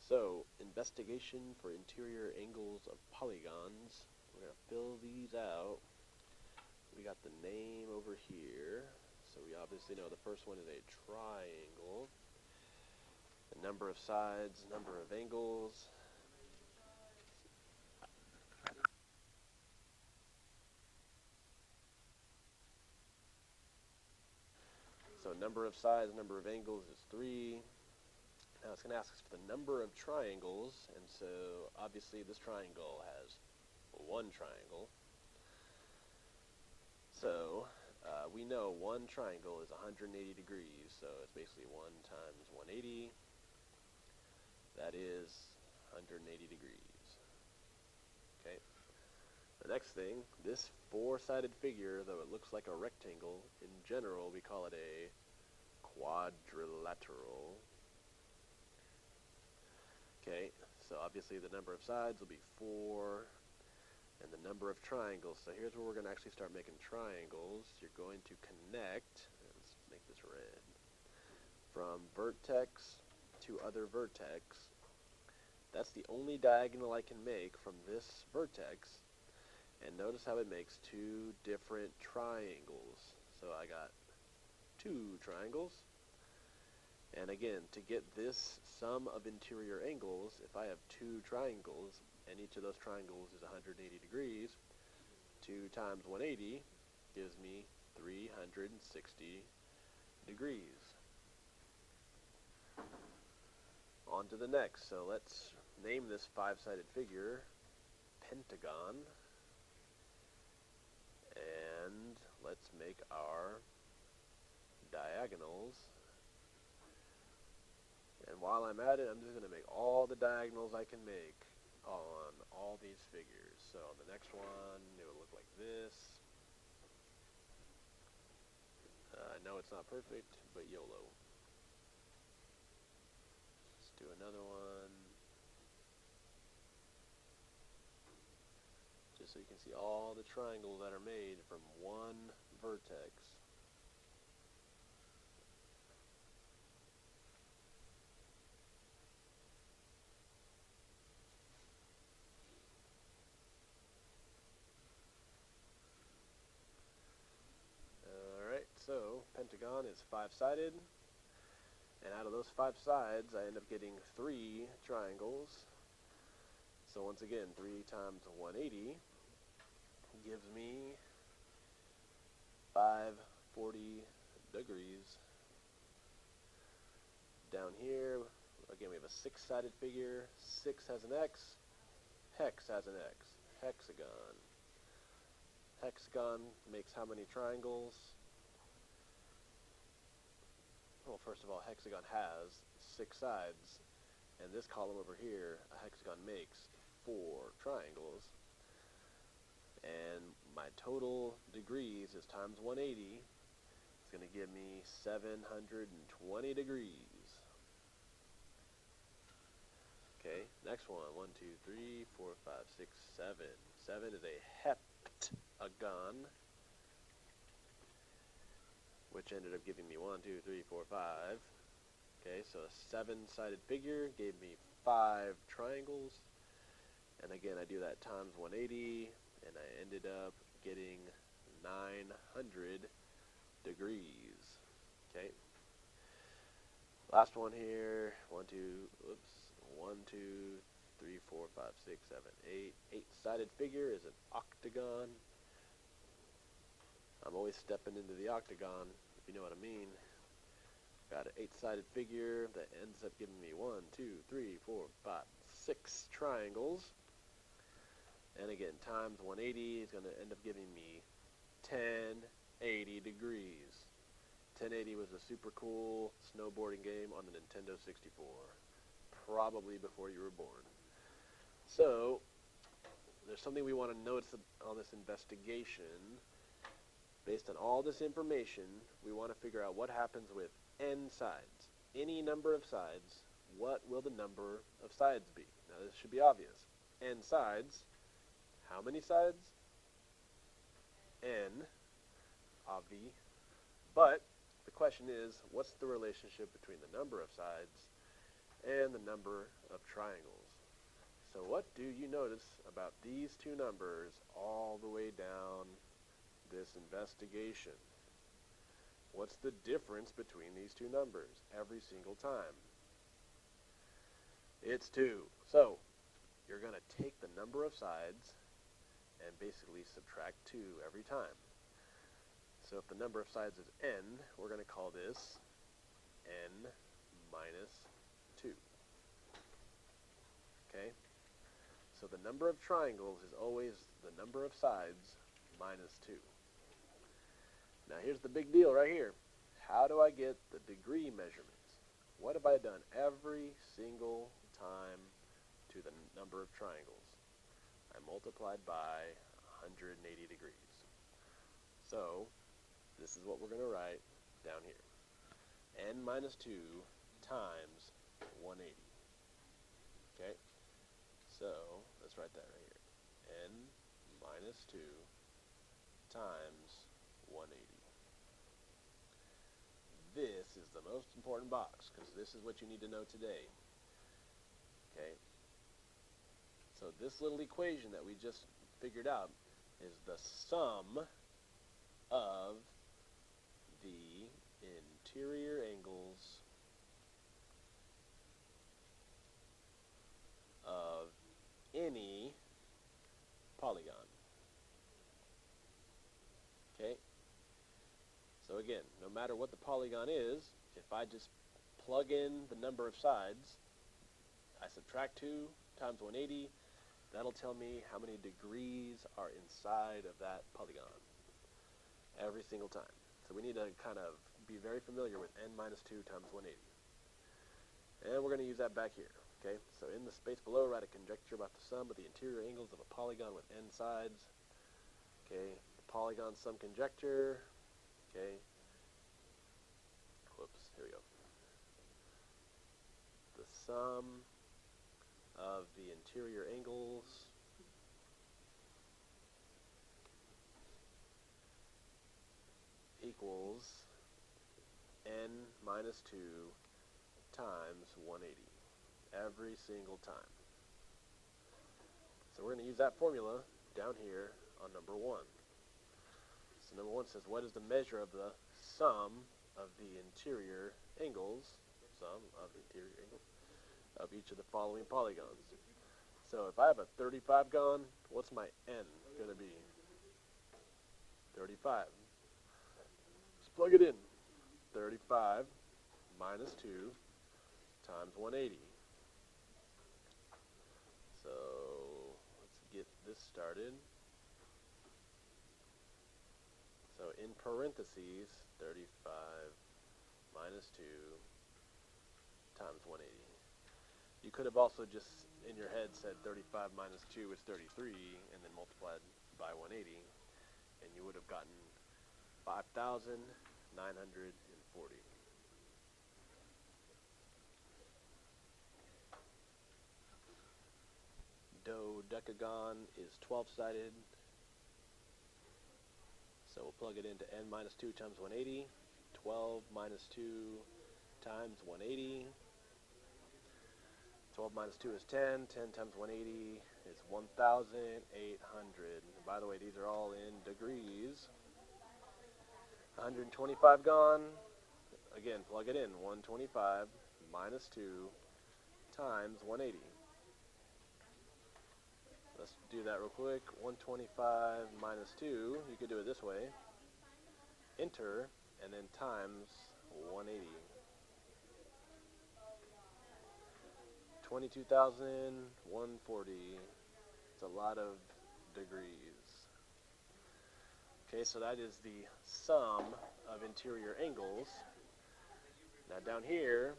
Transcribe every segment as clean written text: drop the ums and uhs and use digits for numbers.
So, investigation for interior angles of polygons. We're going to fill these out. We got the name over here. So we obviously know the first one is a triangle. The number of sides, number of angles. So number of sides, number of angles is 3. Now it's going to ask us for the number of triangles, and so obviously this triangle has one triangle. So we know one triangle is 180 degrees, so it's basically 1 times 180. That is 180 degrees. Okay. The next thing, this four-sided figure, though it looks like a rectangle, in general we call it a quadrilateral. Okay, so obviously the number of sides will be 4, and the number of triangles. So here's where we're going to actually start making triangles. You're going to connect, let's make this red, from vertex to other vertex. That's the only diagonal I can make from this vertex. And notice how it makes 2 different triangles. So I got 2 triangles. And again, to get this sum of interior angles, if I have 2 triangles, and each of those triangles is 180 degrees, 2 times 180 gives me 360 degrees. On to the next. So let's name this 5-sided figure Pentagon. And let's make our diagonals. And while I'm at it, I'm just going to make all the diagonals I can make on all these figures. So on the next one, it will look like this. I know it's not perfect, but YOLO. Let's do another one. Just so you can see all the triangles that are made from one vertex. So Pentagon is 5-sided, and out of those 5 sides I end up getting 3 triangles. So once again, 3 times 180 gives me 540 degrees. Down here, again we have a 6-sided figure. 6 has an X, hex has an X, hexagon. Hexagon makes how many triangles? Well, first of all, hexagon has 6 sides, and this column over here, a hexagon makes 4 triangles, and my total degrees is times 180. It's going to give me 720 degrees. Okay, next one, 1, 2, 3, 4, 5, 6, 7. 7 is a heptagon, which ended up giving me 1, 2, 3, 4, 5. Okay, so a 7-sided figure gave me 5 triangles. And again, I do that times 180, and I ended up getting 900 degrees. Okay. Last one here, 1, 2, 3, 4, 5, 6, 7, 8. 8-sided figure is an octagon. I'm always stepping into the octagon, if you know what I mean. Got an 8-sided figure that ends up giving me 1, 2, 3, 4, 5, 6 triangles. And again, times 180 is going to end up giving me 1080 degrees. 1080 was a super cool snowboarding game on the Nintendo 64. Probably before you were born. So, there's something we want to notice on this investigation. Based on all this information, we want to figure out what happens with n sides. Any number of sides, what will the number of sides be? Now this should be obvious. N sides, how many sides? N, obvi. But the question is, what's the relationship between the number of sides and the number of triangles? triangles. So what do you notice about these two numbers all the way down this investigation? What's the difference between these two numbers every single time? It's 2. So you're going to take the number of sides and basically subtract 2 every time. So if the number of sides is n, we're going to call this n minus 2. Okay? So the number of triangles is always the number of sides minus 2. Now here's the big deal right here. How do I get the degree measurements? What have I done every single time to the number of triangles? I multiplied by 180 degrees. So this is what we're going to write down here. N minus 2 times 180. Okay? So let's write that right here. N minus 2 times 180. This is the most important box because this is what you need to know today. Okay? So this little equation that we just figured out is the sum of the interior angles of any polygon. Okay? So again, no matter what the polygon is, if I just plug in the number of sides, I subtract 2 times 180, that'll tell me how many degrees are inside of that polygon every single time. So we need to kind of be very familiar with n minus 2 times 180. And we're going to use that back here. Okay, so in the space below, write a conjecture about the sum of the interior angles of a polygon with n sides. Okay, the polygon sum conjecture. Okay, whoops, here we go. The sum of the interior angles equals n minus 2 times 180 every single time. So we're going to use that formula down here on number 1. So number 1 says, what is the measure of the sum of the interior angles, of each of the following polygons? So if I have a 35 gon, what's my n going to be? 35. Just plug it in. 35 minus 2 times 180. So let's get this started. So in parentheses, 35 minus 2 times 180. You could have also just in your head said 35 minus 2 is 33 and then multiplied by 180, and you would have gotten 5,940. Decagon is 12-sided, so we'll plug it into n minus 2 times 180. 12 minus 2 times 180. 12 minus 2 is 10. 10 times 180 is 1,800. By the way, these are all in degrees. 125 gone. Again, plug it in. 125 minus 2 times 180. Let's do that real quick. 125 minus 2, you could do it this way. Enter, and then times 180. 22,140. It's a lot of degrees. Okay, so that is the sum of interior angles. Now down here,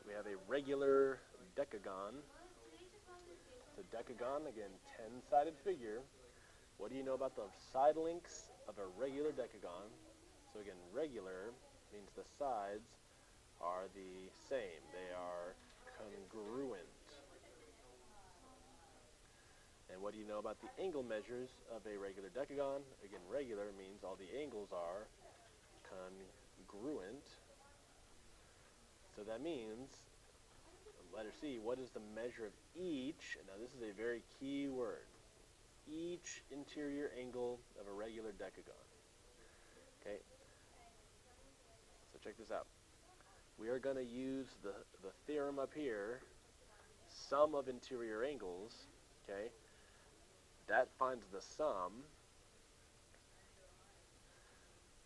we have a regular decagon. The decagon, again, 10-sided figure. What do you know about the side lengths of a regular decagon? So again, regular means the sides are the same. They are congruent. And what do you know about the angle measures of a regular decagon? Again, regular means all the angles are congruent. So that means, letter C, what is the measure of each, and now this is a very key word, each interior angle of a regular decagon. Okay, so check this out. We are going to use the theorem up here, sum of interior angles, okay? That finds the sum.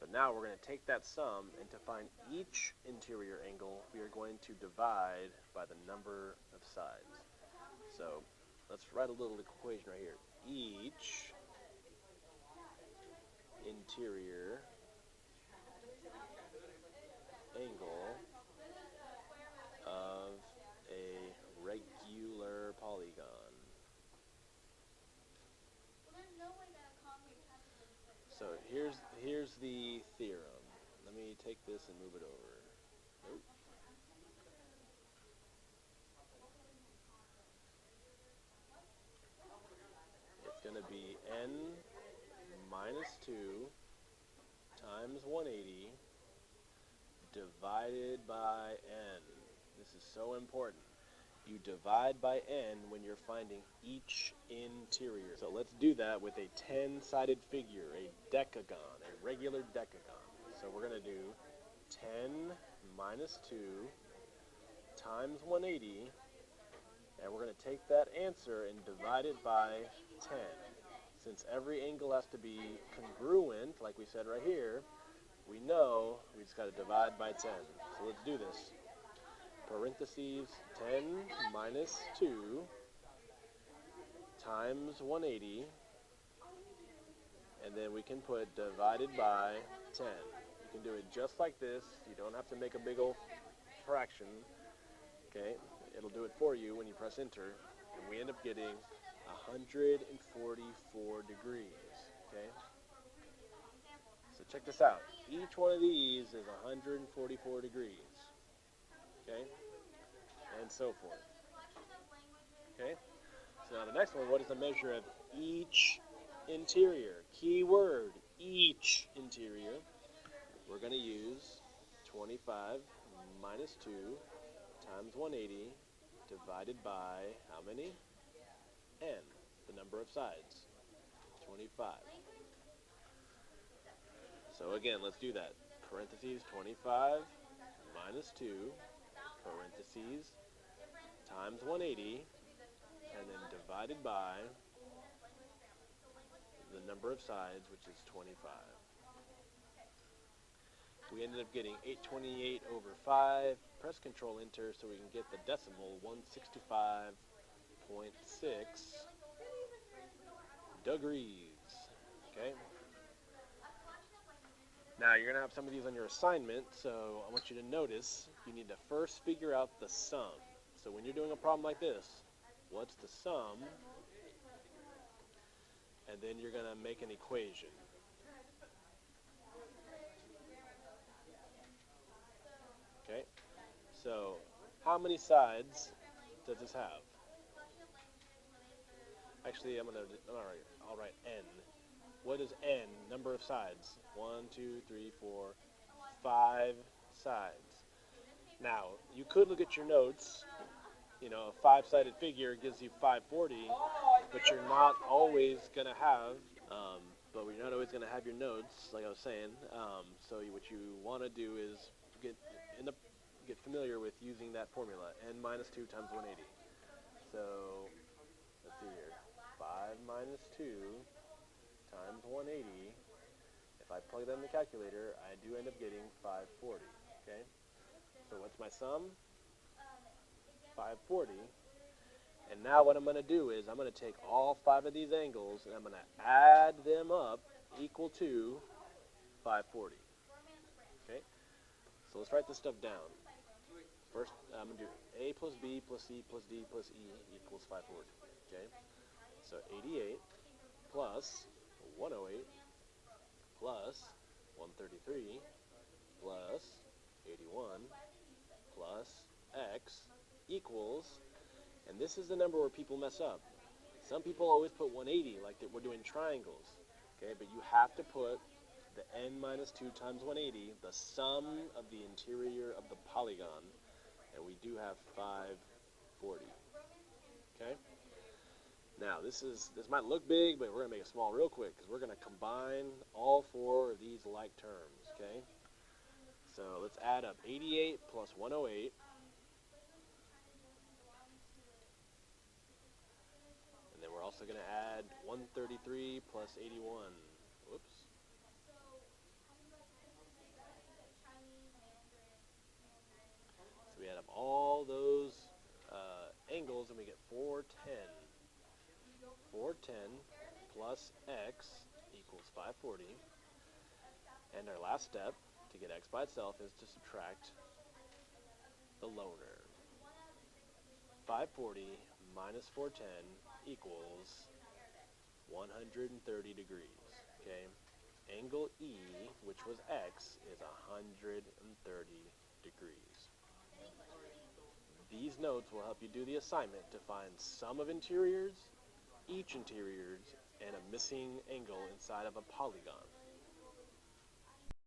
But now we're going to take that sum, and to find each interior angle, we are going to divide by the number of sides. So let's write a little equation right here. Each interior angle of a regular polygon. So here's the theorem. Let me take this and move it over. Nope. It's going to be n minus 2 times 180 divided by n. This is so important. You divide by n when you're finding each interior. So let's do that with a 10-sided figure, a decagon, a regular decagon. So we're going to do 10 minus 2 times 180, and we're going to take that answer and divide it by 10. Since every angle has to be congruent, like we said right here, we know we just got to divide by 10. So let's do this. Parentheses 10 minus 2 times 180, and then we can put divided by 10. You can do it just like this. You don't have to make a big old fraction. Okay, it'll do it for you when you press enter, and we end up getting 144 degrees. Okay, so check this out. Each one of these is 144 degrees. Okay, and so forth. Okay, so now the next one, what is the measure of each interior? Key word, each interior. We're going to use 25 minus 2 times 180 divided by how many? N, the number of sides, 25. So again, let's do that. Parentheses 25 minus 2, parentheses, times 180, and then divided by the number of sides, which is 25. We ended up getting 828 over 5. Press Control Enter so we can get the decimal 165.6 degrees. Okay. Now you're going to have some of these on your assignment, so I want you to notice you need to first figure out the sum. So when you're doing a problem like this, what's the sum? And then you're going to make an equation. Okay, so how many sides does this have? Actually, I'll write n. What is n? Number of sides. 1, 2, 3, 4, 5 sides. Now, you could look at your notes. You know, a 5-sided figure gives you 540, but you're not always going to have, your notes, like I was saying. So what you want to do is get familiar with using that formula, n minus 2 times 180. So, let's see here. 5 minus 2 times 180. If I plug that in the calculator, I do end up getting 540. Okay? So what's my sum? 540. And now what I'm going to do is I'm going to take all 5 of these angles and I'm going to add them up equal to 540. Okay? So let's write this stuff down. First, I'm going to do A plus B plus C plus D plus E equals 540. Okay? So 88 plus 108 plus 133 plus 81 plus X equals, and this is the number where people mess up. Some people always put 180 like that we're doing triangles. Okay, but you have to put the n minus 2 times 180, the sum of the interior of the polygon, and we do have 5 Now this might look big, but we're going to make it small real quick because we're going to combine all four of these like terms, okay? So let's add up 88 plus 108. And then we're also going to add 133 plus 81. Whoops. So we add up all those angles and we get 410. 410 plus x equals 540. And our last step to get x by itself is to subtract the loner. 540 minus 410 equals 130 degrees. Okay? Angle E, which was x, is 130 degrees. These notes will help you do the assignment to find sum of interiors, each interiors, and a missing angle inside of a polygon.